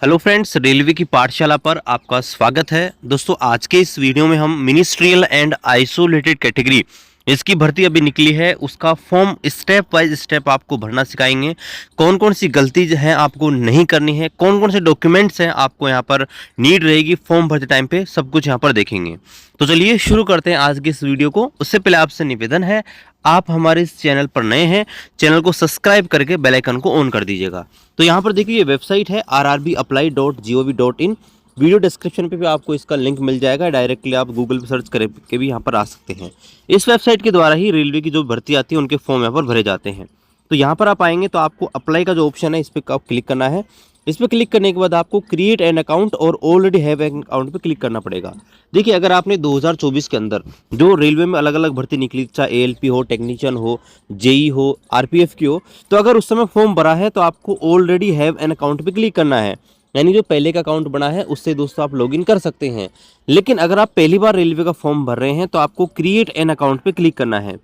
Hello friends, railway की पाठशाला पर आपका स्वागत है। दोस्तों, आज के इस वीडियो में हम मिनिस्ट्रियल एंड आइसोलेटेड कैटेगरी इसकी भर्ती अभी निकली है, उसका फॉर्म स्टेप बाय स्टेप आपको भरना सिखाएंगे। कौन कौन सी गलती जो है आपको नहीं करनी है, कौन कौन से डॉक्यूमेंट्स हैं आपको यहाँ पर नीड रहेगी फॉर्म भरते टाइम पे, सब कुछ यहाँ पर देखेंगे। तो चलिए शुरू करते हैं आज के इस वीडियो को। उससे पहले आपसे निवेदन है, आप हमारे इस चैनल पर नए हैं, चैनल को सब्सक्राइब करके बेल आइकन को ऑन कर दीजिएगा। तो यहाँ पर देखिए, ये वेबसाइट है rrbapply.gov.in। वीडियो डिस्क्रिप्शन पे भी आपको इसका लिंक मिल जाएगा, डायरेक्टली आप गूगल पे सर्च करके भी यहाँ पर आ सकते हैं। इस वेबसाइट के द्वारा ही रेलवे की जो भर्ती आती है उनके फॉर्म यहाँ पर भरे जाते हैं। तो यहाँ पर आप आएंगे तो आपको अप्लाई का जो ऑप्शन है इस पर आप क्लिक करना है। इस पर क्लिक करने के बाद आपको क्रिएट एन अकाउंट और ऑलरेडी हैव एन अकाउंट पे क्लिक करना पड़ेगा। देखिए, अगर आपने 2024 के अंदर जो रेलवे में अलग अलग भर्ती निकली, चाहे एएलपी हो, टेक्नीशियन हो, जेई हो, आरपीएफ की हो, तो अगर उस समय फॉर्म भरा है तो आपको ऑलरेडी हैव एन अकाउंट पे क्लिक करना है। यानी जो पहले का अकाउंट बना है उससे दोस्तों आप लॉगिन कर सकते हैं। लेकिन अगर आप पहली बार रेलवे का फॉर्म भर रहे हैं तो आपको क्रिएट एन अकाउंट पे क्लिक करना है।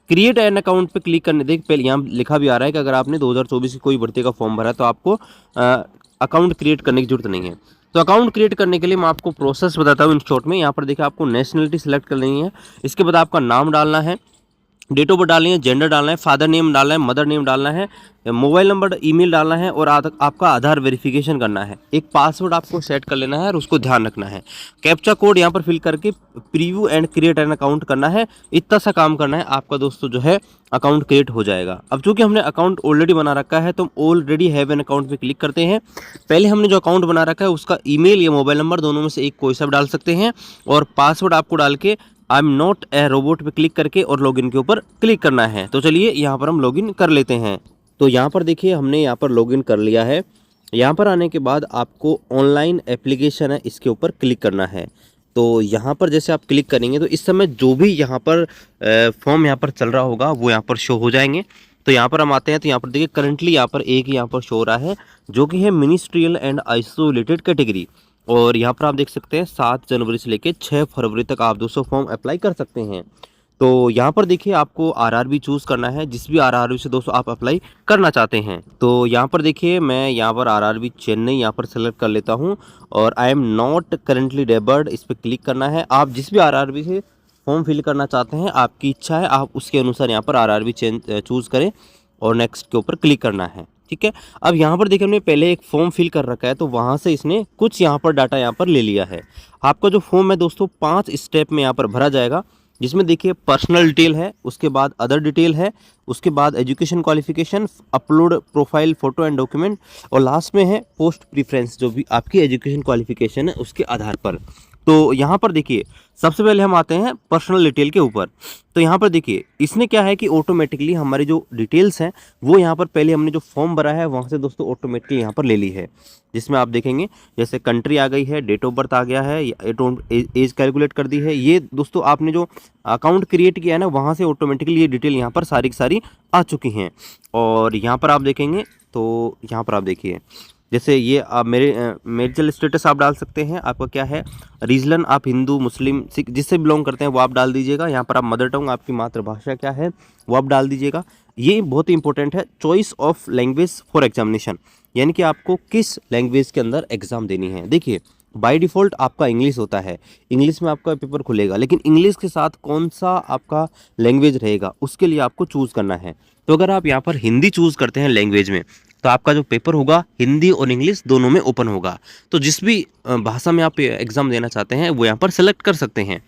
क्रिएट एन अकाउंट पे क्लिक करने देख पहले यहाँ लिखा भी आ रहा है कि अगर आपने 2024 की कोई भर्ती का फॉर्म भरा है तो आपको अकाउंट क्रिएट करने की जरूरत नहीं है। तो अकाउंट क्रिएट करने के लिए मैं आपको प्रोसेस बताता हूँ इन शॉर्ट में। यहाँ पर देखिए, आपको नेशनलिटी सेलेक्ट कर लेनी है। इसके बाद आपका नाम डालना है, डेट ऑफ बर्थ डालनी है, जेंडर डालना है, फादर नेम डालना है, मदर नेम डालना है, मोबाइल नंबर, ईमेल डालना है और आपका आधार वेरिफिकेशन करना है। एक पासवर्ड आपको सेट कर लेना है और उसको ध्यान रखना है। कैप्चा कोड यहाँ पर फिल करके preview and create an account करना है। इतना सा काम करना है, आपका दोस्तों जो है अकाउंट क्रिएट हो जाएगा। अब चूंकि हमने अकाउंट ऑलरेडी बना रखा है तो हम ऑलरेडी हैव एन अकाउंट पे क्लिक करते हैं। पहले हमने जो अकाउंट बना रखा है उसका ईमेल या मोबाइल नंबर दोनों में से एक कोई सा भी डाल सकते हैं और पासवर्ड आपको डाल के I am not a robot पे क्लिक करके और लॉगिन के ऊपर क्लिक करना है। तो चलिए यहाँ पर हम लॉगिन कर लेते हैं। तो यहाँ पर देखिए, हमने यहाँ पर लॉगिन कर लिया है। यहाँ पर आने के बाद आपको ऑनलाइन एप्लीकेशन है इसके ऊपर क्लिक करना है। तो यहाँ पर जैसे आप क्लिक करेंगे तो इस समय जो भी यहाँ पर फॉर्म यहाँ पर चल रहा होगा वो यहाँ पर शो हो जाएंगे। तो यहाँ पर हम आते हैं तो यहाँ पर देखिए, करंटली यहाँ पर एक यहाँ पर शो हो रहा है जो कि है मिनिस्ट्रियल एंड आइसोलेटेड कैटेगरी। और यहाँ पर आप देख सकते हैं 7 जनवरी से लेकर 6 फरवरी तक आप 200 फॉर्म अप्लाई कर सकते हैं। तो यहाँ पर देखिए, आपको आरआरबी चूज़ करना है, जिस भी आरआरबी से दोस्तों आप अप्लाई करना चाहते हैं। तो यहाँ पर देखिए, मैं यहाँ पर आरआरबी चेन्नई यहाँ पर सेलेक्ट कर लेता हूँ और आई एम नॉट करेंटली डेबर्ड इस पर क्लिक करना है। आप जिस भी आरआरबी से फॉर्म फिल करना चाहते हैं, आपकी इच्छा है, आप उसके अनुसार यहाँ पर आरआरबी चूज़ करें और नेक्स्ट के ऊपर क्लिक करना है। ठीक है। अब यहाँ पर देखिए, हमने पहले एक फॉर्म फिल कर रखा है तो वहाँ से इसने कुछ यहाँ पर डाटा यहाँ पर ले लिया है। आपका जो फॉर्म है दोस्तों 5 स्टेप में यहाँ पर भरा जाएगा, जिसमें देखिए पर्सनल डिटेल है, उसके बाद अदर डिटेल है, उसके बाद education qualification, upload profile photo and document और लास्ट में है पोस्ट प्रीफरेंस, जो भी आपकी एजुकेशन क्वालिफिकेशन है उसके आधार पर। तो यहाँ पर देखिए, सबसे पहले हम आते हैं पर्सनल डिटेल के ऊपर। तो यहाँ पर देखिए, इसने क्या है कि ऑटोमेटिकली हमारी जो डिटेल्स हैं वो यहाँ पर पहले हमने जो फॉर्म भरा है वहाँ से दोस्तों ऑटोमेटिकली यहाँ पर ले ली है। जिसमें आप देखेंगे जैसे कंट्री आ गई है, डेट ऑफ बर्थ आ गया है, एज कैलकुलेट कर दी है। ये दोस्तों आपने जो अकाउंट क्रिएट किया है ना, वहाँ से ऑटोमेटिकली ये डिटेल यहाँ पर सारी की सारी आ चुकी हैं। और यहाँ पर आप देखेंगे तो यहाँ पर आप देखिए, जैसे ये आप मेरिटल स्टेटस आप डाल सकते हैं। आपका क्या है, रीजन आप हिंदू, मुस्लिम, सिख जिससे बिलोंग करते हैं वो आप डाल दीजिएगा। यहाँ पर आप मदर टंग, आपकी मातृभाषा क्या है वो आप डाल दीजिएगा। ये बहुत ही इंपॉर्टेंट है, choice of language for examination, यानी कि आपको किस लैंग्वेज के अंदर एग्जाम देनी है। देखिए, बाय डिफ़ॉल्ट आपका इंग्लिश होता है, इंग्लिश में आपका पेपर खुलेगा, लेकिन इंग्लिश के साथ कौन सा आपका लैंग्वेज रहेगा उसके लिए आपको चूज़ करना है। तो अगर आप यहाँ पर हिंदी चूज़ करते हैं लैंग्वेज में, तो आपका जो पेपर होगा हिंदी और इंग्लिश दोनों में ओपन होगा। तो जिस भी भाषा में आप एग्ज़ाम देना चाहते हैं वो यहाँ पर सेलेक्ट कर सकते हैं।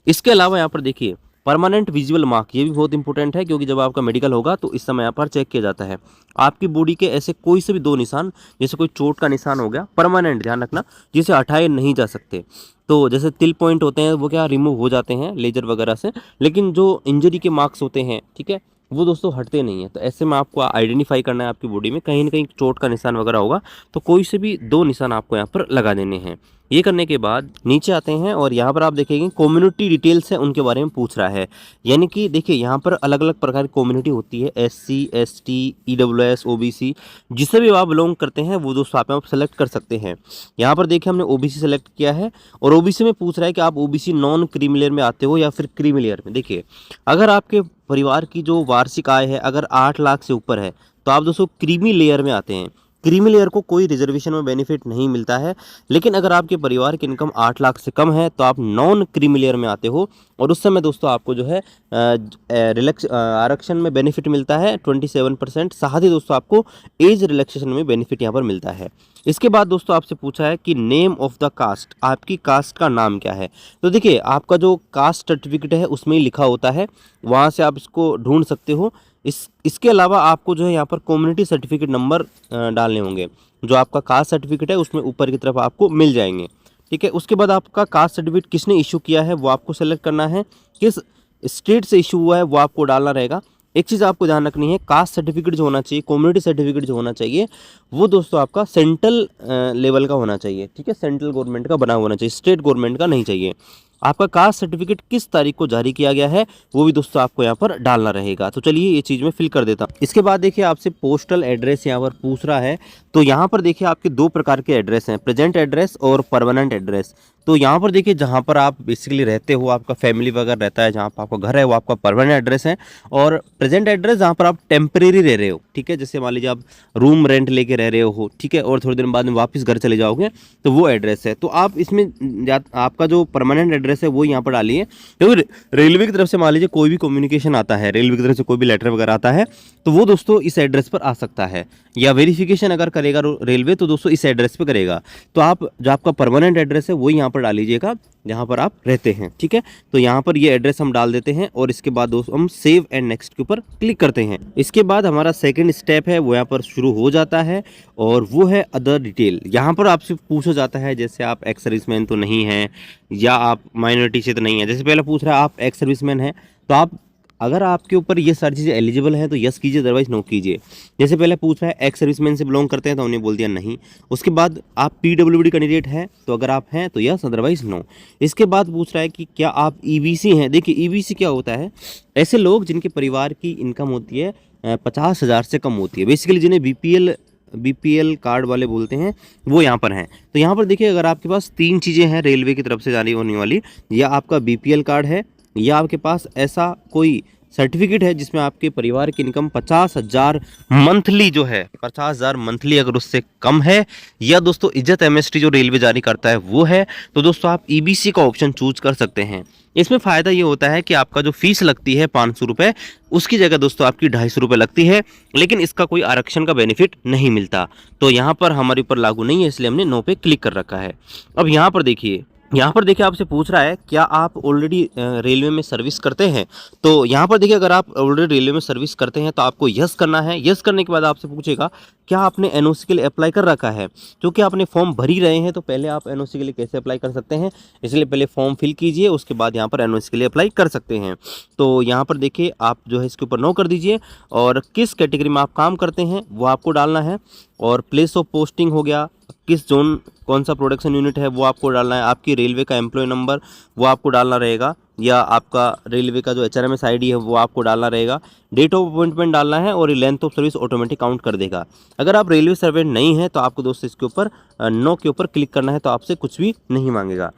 इसके अलावा यहाँ पर देखिए, परमानेंट विजुअल मार्क, ये भी बहुत इंपॉर्टेंट है, क्योंकि जब आपका मेडिकल होगा तो इस समय यहाँ पर चेक किया जाता है आपकी बॉडी के ऐसे कोई से भी 2 निशान, जैसे कोई चोट का निशान हो गया, परमानेंट ध्यान रखना, जिसे हटाए नहीं जा सकते। तो जैसे तिल पॉइंट होते हैं वो क्या रिमूव हो जाते हैं लेजर वगैरह से, लेकिन जो इंजरी के मार्क्स होते हैं, ठीक है, वो दोस्तों हटते नहीं है। तो ऐसे में आपको आइडेंटिफाई करना है आपकी बॉडी में कहीं ना कहीं चोट का निशान वगैरह होगा, तो कोई से भी 2 निशान आपको यहाँ पर लगा देने हैं। ये करने के बाद नीचे आते हैं और यहाँ पर आप देखेंगे कम्युनिटी डिटेल्स है उनके बारे में पूछ रहा है। यानी कि देखिए, यहाँ पर अलग अलग प्रकार की कम्युनिटी होती है, SC ST EWS OBC, जिससे भी आप बिलोंग करते हैं वो दोस्तों आप सेलेक्ट कर सकते हैं। यहाँ पर देखिए, हमने OBC सेलेक्ट किया है और OBC में पूछ रहा है कि आप OBC नॉन क्रीमी लेयर में आते हो या फिर क्रीमी लेयर में। देखिए, अगर आपके परिवार की जो वार्षिक आय है अगर 8 लाख से ऊपर है तो आप दोस्तों क्रीमी लेयर में आते हैं। क्रीमी लेयर को कोई रिजर्वेशन में बेनिफिट नहीं मिलता है। लेकिन अगर आपके परिवार की इनकम 8 लाख से कम है तो आप नॉन क्रीमी लेयर में आते हो, और उस समय दोस्तों आपको जो है आरक्षण में बेनिफिट मिलता है 27%। साथ ही दोस्तों आपको एज रिलैक्सेशन में बेनिफिट यहाँ पर मिलता है। इसके बाद दोस्तों आपसे पूछा है कि नेम ऑफ द कास्ट, आपकी कास्ट का नाम क्या है। तो देखिए आपका जो कास्ट सर्टिफिकेट है उसमें ही लिखा होता है, वहाँ से आप इसको ढूंढ सकते हो। इसके अलावा आपको जो है यहाँ पर कम्युनिटी सर्टिफिकेट नंबर डालने होंगे, जो आपका कास्ट सर्टिफिकेट है उसमें ऊपर की तरफ आपको मिल जाएंगे। ठीक है, उसके बाद आपका कास्ट सर्टिफिकेट किसने इशू किया है वो आपको सेलेक्ट करना है, किस स्टेट से इशू हुआ है वो आपको डालना रहेगा। एक चीज़ आपको ध्यान रखनी है, कास्ट सर्टिफिकेट जो होना चाहिए, कम्युनिटी सर्टिफिकेट जो होना चाहिए वो दोस्तों आपका सेंट्रल लेवल का होना चाहिए। ठीक है, सेंट्रल गवर्नमेंट का बना होना चाहिए, स्टेट गवर्नमेंट का नहीं चाहिए। आपका कास्ट सर्टिफिकेट किस तारीख को जारी किया गया है वो भी दोस्तों आपको यहाँ पर डालना रहेगा। तो चलिए ये चीज़ मैं फिल कर देता हूँ। इसके बाद देखिए आपसे पोस्टल एड्रेस यहाँ पर पूछ रहा है। तो यहाँ पर देखिए आपके दो प्रकार के एड्रेस हैं, प्रेजेंट एड्रेस और परमानेंट एड्रेस। तो यहाँ पर देखिए जहाँ पर आप बेसिकली रहते हो, आपका फैमिली वगैरह रहता है, जहाँ पर आपका घर है वो आपका परमानेंट एड्रेस है, और प्रेजेंट एड्रेस जहाँ पर आप टेम्परेरी रह रहे हो। ठीक है, जैसे मान लीजिए आप रूम रेंट लेके रह रहे हो, ठीक है, और थोड़े दिन बाद में वापस घर चले जाओगे तो वो एड्रेस है। तो आप इसमें आपका जो परमानेंट एड्रेस है वो यहाँ पर डालिए, क्योंकि रेलवे की तरफ से मान लीजिए कोई भी कम्युनिकेशन आता है, रेलवे की तरफ से कोई भी लेटर वगैरह आता है तो वो दोस्तों इस एड्रेस पर आ सकता है, या वेरिफिकेशन अगर करेगा रेलवे तो दोस्तों इस एड्रेस पे करेगा। तो आप जो आपका परमानेंट एड्रेस है वो यहाँ पर डाल लीजिएगा जहाँ पर आप रहते हैं। ठीक है, तो यहाँ पर ये एड्रेस हम डाल देते हैं, और इसके बाद दोस्तों हम सेव एंड नेक्स्ट के ऊपर क्लिक करते हैं। इसके बाद हमारा सेकंड स्टेप है वो यहाँ पर शुरू हो जाता है, और वो है अदर डिटेल। यहाँ पर आपसे पूछा जाता है जैसे आप एक्स सर्विसमैन तो नहीं हैं, या आप माइनॉरिटी से तो नहीं है। जैसे पहले पूछ रहा है आप एक्स सर्विसमैन हैं, तो आप अगर आपके ऊपर ये सारी चीज़ें एलिजिबल है तो यस कीजिए, अदरवाइज नो कीजिए। जैसे पहले पूछ रहा है एक्स सर्विसमैन से बिलोंग करते हैं तो हमने बोल दिया नहीं। उसके बाद आप पीडब्ल्यूडी कैंडिडेट हैं, तो अगर आप हैं तो यस, अदरवाइज नो। इसके बाद पूछ रहा है कि क्या आप ईबीसी हैं। देखिए ईबीसी क्या होता है, ऐसे लोग जिनके परिवार की इनकम होती है 50,000 से कम होती है, बेसिकली जिन्हें बीपीएल कार्ड वाले बोलते हैं, वो यहाँ पर हैं। तो यहाँ पर देखिए अगर आपके पास 3 चीज़ें हैं रेलवे की तरफ से जारी होने वाली, या आपका बीपीएल कार्ड है, या आपके पास ऐसा कोई सर्टिफिकेट है जिसमें आपके परिवार की इनकम 50,000 मंथली जो है 50,000 मंथली अगर उससे कम है, या दोस्तों इज्जत एमएसटी जो रेलवे जारी करता है वो है, तो दोस्तों आप ईबीसी का ऑप्शन चूज कर सकते हैं। इसमें फ़ायदा ये होता है कि आपका जो फीस लगती है 500 रुपये, उसकी जगह दोस्तों आपकी 250 रुपये लगती है, लेकिन इसका कोई आरक्षण का बेनिफिट नहीं मिलता। तो यहाँ पर हमारे ऊपर लागू नहीं है, इसलिए हमने नो पे क्लिक कर रखा है। अब यहाँ पर देखिए आपसे पूछ रहा है क्या आप ऑलरेडी रेलवे में सर्विस करते हैं। तो यहाँ पर देखिए अगर आप ऑलरेडी रेलवे में सर्विस करते हैं तो आपको यस करना है। यस करने के बाद आपसे पूछेगा क्या आपने एनओसी के लिए अप्लाई कर रखा है। क्योंकि आपने फॉर्म भर ही रहे हैं तो पहले आप एनओसी के लिए कैसे अप्लाई कर सकते हैं, इसलिए पहले फॉर्म फिल कीजिए, उसके बाद यहाँ पर एनओसी के लिए अप्लाई कर सकते हैं। तो यहाँ पर देखिए आप जो है इसके ऊपर नो कर दीजिए, और किस कैटेगरी में आप काम करते हैं वो आपको डालना है, और प्लेस ऑफ पोस्टिंग हो गया, किस जोन कौन सा प्रोडक्शन यूनिट है वो आपको डालना है, आपकी रेलवे का एम्प्लॉय नंबर वो आपको डालना रहेगा, या आपका रेलवे का जो एचआरएमएस आईडी है वो आपको डालना रहेगा, डेट ऑफ अपॉइंटमेंट डालना है, और length of service automatic count कर देगा। अगर आप रेलवे सर्वेंट नहीं है तो आपको दोस्तों इसके ऊपर नो के ऊपर क्लिक करना है, तो आपसे कुछ भी नहीं मांगेगा।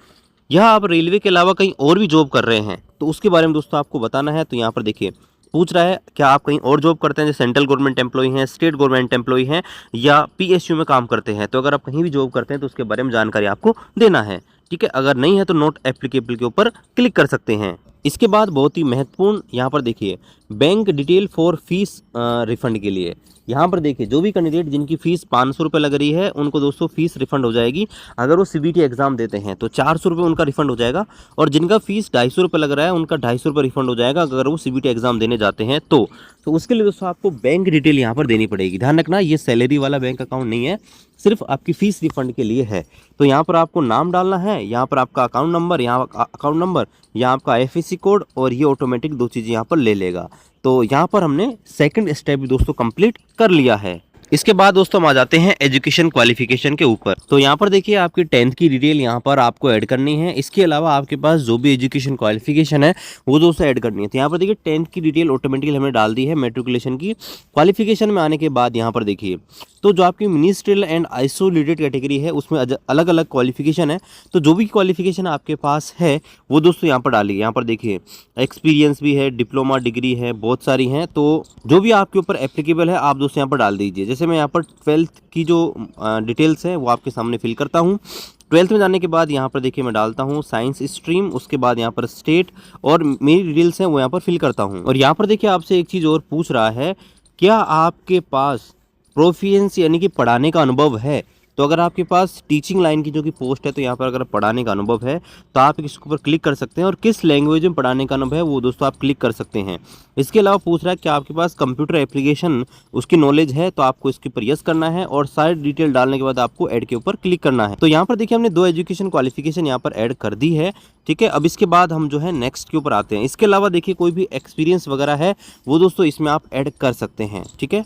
यह आप रेलवे के अलावा कहीं और भी जॉब कर रहे हैं तो उसके बारे में दोस्तों आपको बताना है। तो यहाँ पर देखिए पूछ रहा है क्या आप कहीं और जॉब करते हैं, जैसे सेंट्रल गवर्नमेंट एम्प्लॉय हैं, स्टेट गवर्नमेंट एम्प्लॉय हैं, या पीएसयू में काम करते हैं। तो अगर आप कहीं भी जॉब करते हैं तो उसके बारे में जानकारी आपको देना है। ठीक है, अगर नहीं है तो नॉट एप्लीकेबल के ऊपर क्लिक कर सकते हैं। इसके बाद बहुत ही महत्वपूर्ण यहाँ पर देखिए bank detail for fees refund के लिए यहाँ पर देखिए जो भी कैंडिडेट जिनकी फ़ीस 500 रुपये लग रही है उनको दोस्तों फीस रिफंड हो जाएगी। अगर वो सीबीटी एग्जाम देते हैं तो 400 रुपये उनका रिफंड हो जाएगा, और जिनका फीस 250 रुपये लग रहा है उनका 250 रुपये रिफंड हो जाएगा अगर वो सीबीटी एग्जाम देने जाते हैं तो उसके लिए दोस्तों आपको बैंक डिटेल यहाँ पर देनी पड़ेगी। ध्यान रखना ये सैलरी वाला बैंक अकाउंट नहीं है, सिर्फ आपकी फ़ीस रिफंड के लिए है। तो यहाँ पर आपको नाम डालना है, यहाँ पर आपका अकाउंट नंबर, यहाँ अकाउंट नंबर, यहाँ आपका IFSC कोड, और ये ऑटोमेटिक 2 चीज़ें यहाँ पर ले लेगा। तो यहाँ पर हमने सेकंड स्टेप भी दोस्तों कंप्लीट कर लिया है। इसके बाद दोस्तों हम आ जाते हैं एजुकेशन क्वालिफिकेशन के ऊपर। तो यहाँ पर देखिए आपकी 10th की डिटेल यहाँ पर आपको ऐड करनी है। इसके अलावा आपके पास जो भी एजुकेशन क्वालिफिकेशन है वो दोस्तों ऐड करनी है। तो यहाँ पर देखिए 10th की डिटेल ऑटोमेटिकली हमने डाल दी है। मैट्रिकुलेशन की क्वालिफिकेशन में आने के बाद यहाँ पर देखिए तो जो आपकी मिनिस्ट्रियल एंड आइसोलेटेड कैटेगरी है उसमें अलग अलग क्वालिफिकेशन है। तो जो भी क्वालिफिकेशन आपके पास है वो दोस्तों यहाँ पर डालिए। यहाँ पर देखिए एक्सपीरियंस भी है, डिप्लोमा डिग्री है, बहुत सारी हैं। तो जो भी आपके ऊपर एप्लीकेबल है आप दोस्तों यहाँ पर डाल दीजिए। जैसे मैं यहाँ पर 12th की जो डिटेल्स है वो आपके सामने फिल करता हूँ। 12th में जाने के बाद यहाँ पर देखिए मैं डालता हूँ साइंस स्ट्रीम, उसके बाद यहाँ पर स्टेट और मेरी डिटेल्स हैं वो यहाँ पर फिल करता हूँ। और यहाँ पर देखिए आपसे एक चीज़ और पूछ रहा है, क्या आपके पास प्रोफिशिएंसी यानी कि पढ़ाने का अनुभव है। तो अगर आपके पास टीचिंग लाइन की जो कि पोस्ट है तो यहाँ पर अगर पढ़ाने का अनुभव है तो आप इसके ऊपर क्लिक कर सकते हैं, और किस लैंग्वेज में पढ़ाने का अनुभव है वो दोस्तों आप क्लिक कर सकते हैं। इसके अलावा पूछ रहा है कि आपके पास कंप्यूटर एप्लीकेशन उसकी नॉलेज है, तो आपको इसके ऊपर यस करना है और सारी डिटेल डालने के बाद आपको ऐड के ऊपर क्लिक करना है। तो यहाँ पर देखिए हमने 2 एजुकेशन क्वालिफिकेशन यहाँ पर ऐड कर दी है, ठीक है। अब इसके बाद हम जो है नेक्स्ट के ऊपर आते हैं। इसके अलावा देखिए कोई भी एक्सपीरियंस वगैरह है वो दोस्तों इसमें आप ऐड कर सकते हैं, ठीक है।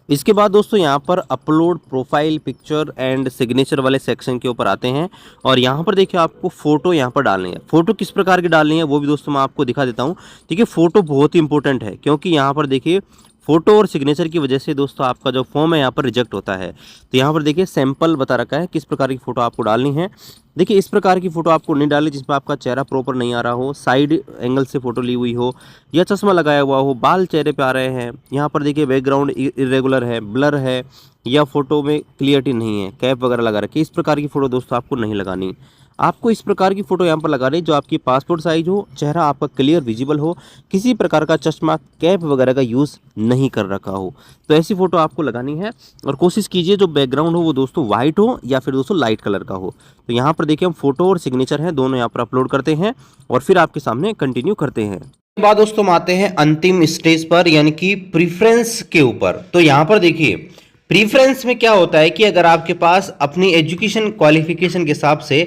इसके बाद दोस्तों यहाँ पर upload profile picture and signature वाले सेक्शन के ऊपर आते हैं, और यहाँ पर देखिए आपको फ़ोटो यहाँ पर डालनी है। फ़ोटो किस प्रकार की डालनी है वो भी दोस्तों मैं आपको दिखा देता हूँ, ठीक है। फ़ोटो बहुत ही इंपॉर्टेंट है, क्योंकि यहाँ पर देखिए फ़ोटो और सिग्नेचर की वजह से दोस्तों आपका जो फॉर्म है यहाँ पर रिजेक्ट होता है। तो यहाँ पर देखिए सैंपल बता रखा है किस प्रकार की फ़ोटो आपको डालनी है। देखिए इस प्रकार की फ़ोटो आपको नहीं डालनी जिसमें आपका चेहरा प्रॉपर नहीं आ रहा हो, साइड एंगल से फ़ोटो ली हुई हो, या चश्मा लगाया हुआ हो, बाल चेहरे पे आ रहे हैं। यहाँ पर देखिए बैकग्राउंड इरेगुलर है, ब्लर है, या फ़ोटो में क्लियरिटी नहीं है, कैप वगैरह लगा रखी है। इस प्रकार की फ़ोटो दोस्तों आपको नहीं लगानी। आपको इस प्रकार की फ़ोटो यहाँ पर लगा रही जो आपकी पासपोर्ट साइज हो, चेहरा आपका क्लियर विजिबल हो, किसी प्रकार का चश्मा कैप वगैरह का यूज़ नहीं कर रखा हो। तो ऐसी फ़ोटो आपको लगानी है, और कोशिश कीजिए जो बैकग्राउंड हो वो दोस्तों वाइट हो या फिर दोस्तों लाइट कलर का हो। तो यहाँ पर देखिए हम फ़ोटो और सिग्नेचर हैं दोनों यहाँ पर अपलोड करते हैं, और फिर आपके सामने कंटिन्यू करते हैं। इसके बाद दोस्तों हम आते हैं अंतिम स्टेज पर, यानी कि प्रीफरेंस के ऊपर। तो यहाँ पर देखिए प्रीफरेंस में क्या होता है कि अगर आपके पास अपनी एजुकेशन क्वालिफिकेशन के हिसाब से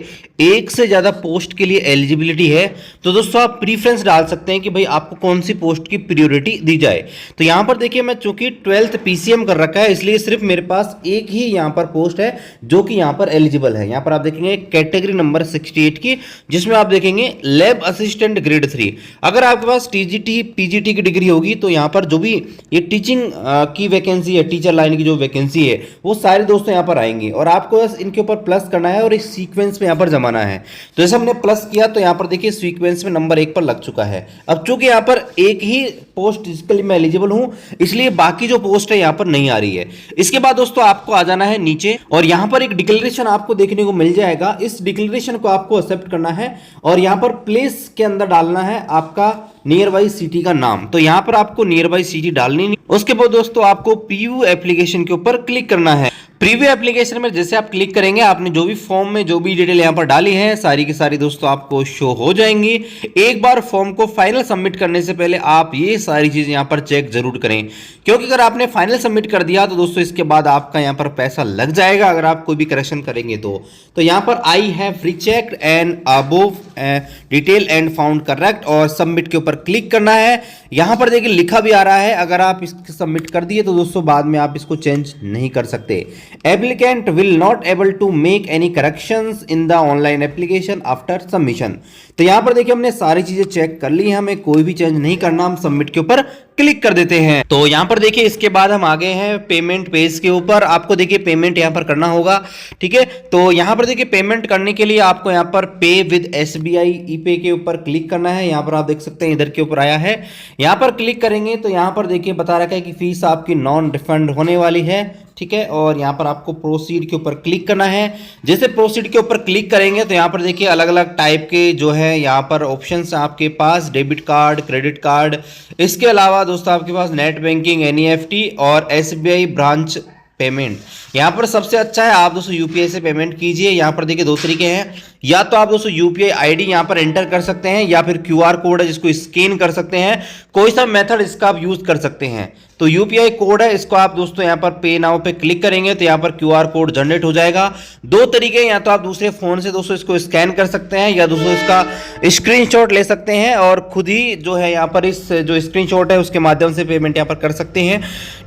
एक से ज़्यादा पोस्ट के लिए एलिजिबिलिटी है, तो दोस्तों आप प्रीफरेंस डाल सकते हैं कि भाई आपको कौन सी पोस्ट की प्रायोरिटी दी जाए। तो यहाँ पर देखिए मैं चूंकि 12th PCM कर रखा है, इसलिए सिर्फ मेरे पास एक ही यहाँ पर पोस्ट है जो कि यहाँ पर एलिजिबल है। यहाँ पर आप देखेंगे कैटेगरी नंबर 68 की, जिसमें आप देखेंगे लैब असिस्टेंट ग्रेड 3। अगर आपके पास TGT PGT की डिग्री होगी तो यहाँ पर जो भी ये टीचिंग की वैकेंसी है, टीचर लाइन की जो वैकेंसी है वो सारे दोस्तों यहाँ पर आएंगी, और आपको बस इनके ऊपर प्लस करना है और इस सीक्वेंस में यहाँ पर जमाना है। तो जैसे हमने प्लस किया तो यहाँ पर देखिए सीक्वेंस में नंबर 1 पर लग चुका है। अब चूंकि यहाँ पर एक ही पोस्ट जिसके लिए मैं एलिजिबल हूं, इसलिए बाकी जो पोस्ट है यहाँ पर नहीं आ रही है। इसके बाद दोस्तों आपको आ जाना है नीचे, और यहाँ पर एक डिक्लेरेशन आपको देखने को मिल जाएगा। इस डिक्लेरेशन को आपको एक्सेप्ट करना है, और यहाँ पर प्लेस के अंदर डालना है आपका नियर बाई सिटी का नाम। तो यहाँ पर आपको नियर बाई सिटी डालनी नहीं। उसके बाद दोस्तों आपको प्रीव्यू एप्लीकेशन के ऊपर क्लिक करना है। प्रीव्यू एप्लीकेशन में जैसे आप क्लिक करेंगे, आपने जो भी फॉर्म में जो भी डिटेल यहाँ पर डाली है सारी की सारी दोस्तों आपको शो हो जाएंगी। एक बार फॉर्म को फाइनल सबमिट करने से पहले आप ये सारी चीजें यहाँ पर चेक जरूर करें, क्योंकि अगर आपने फाइनल सबमिट कर दिया तो दोस्तों इसके बाद आपका यहाँ पर पैसा लग जाएगा अगर आप कोई भी करेक्शन करेंगे तो यहाँ पर I have rechecked and above detail and found correct, और सबमिट के ऊपर क्लिक करना है। यहाँ पर देखिए लिखा भी आ रहा है, अगर आप इसको सबमिट कर दिए तो दोस्तों बाद में आप इसको चेंज नहीं कर सकते। Applicant will not able to make any corrections in the online application after submission. तो यहाँ पर देखिए हमने सारी चीजें चेक कर ली है, हमें कोई भी चेंज नहीं करना, हम सबमिट के ऊपर क्लिक कर देते हैं। तो यहाँ पर देखिए इसके बाद हम आ गए हैं पेमेंट पेज के ऊपर। आपको देखिए पेमेंट यहाँ पर करना होगा, ठीक है। तो यहाँ पर देखिए पेमेंट करने के लिए आपको यहाँ पर पे विद SBI ई-पे के ऊपर क्लिक करना है। यहाँ पर आप देख सकते हैं इधर के ऊपर आया है, यहाँ पर क्लिक करेंगे तो यहाँ पर देखिए बता रखा है कि फीस आपकी नॉन रिफंड होने वाली है, ठीक है। और यहाँ पर आपको प्रोसीड के ऊपर क्लिक करना है। जैसे प्रोसीड के ऊपर क्लिक करेंगे तो यहाँ पर देखिए अलग अलग टाइप के जो है यहाँ पर ऑप्शंस आपके पास, डेबिट कार्ड, क्रेडिट कार्ड, इसके अलावा दोस्तों आपके पास नेट बैंकिंग, NEFT और SBI ब्रांच पेमेंट। यहाँ पर सबसे अच्छा है आप दोस्तों UPI से पेमेंट कीजिए। यहाँ पर देखिए 2 तरीके हैं, या तो आप दोस्तों UPI ID यहाँ पर एंटर कर सकते हैं, या फिर QR कोड है जिसको स्कैन कर सकते हैं। कोई सा मेथड इसका आप यूज कर सकते हैं। तो UPI कोड है, इसको आप दोस्तों यहाँ पर पे नाउ पे क्लिक करेंगे तो यहाँ पर QR कोड जनरेट हो जाएगा। 2 तरीके, या तो आप दूसरे फोन से दोस्तों इसको स्कैन कर सकते हैं, या दोस्तों इसका स्क्रीनशॉट ले सकते हैं और खुद ही जो है यहाँ पर इस जो स्क्रीनशॉट है उसके माध्यम से पेमेंट यहाँ पर कर सकते हैं,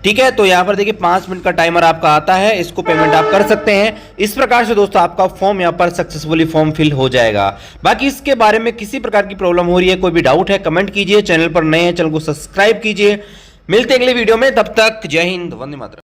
ठीक है। तो यहाँ पर देखिए 5 मिनट का टाइमर आपका आता है, इसको पेमेंट आप कर सकते हैं। इस प्रकार से दोस्तों आपका फॉर्म यहाँ पर सक्सेसफुली फॉर्म फिल हो जाएगा। बाकी इसके बारे में किसी प्रकार की प्रॉब्लम हो रही है, कोई भी डाउट है, कमेंट कीजिए। चैनल पर नए हैं, चैनल को सब्सक्राइब कीजिए। मिलते हैं अगले वीडियो में, तब तक जय हिंद, वंदे मातरम।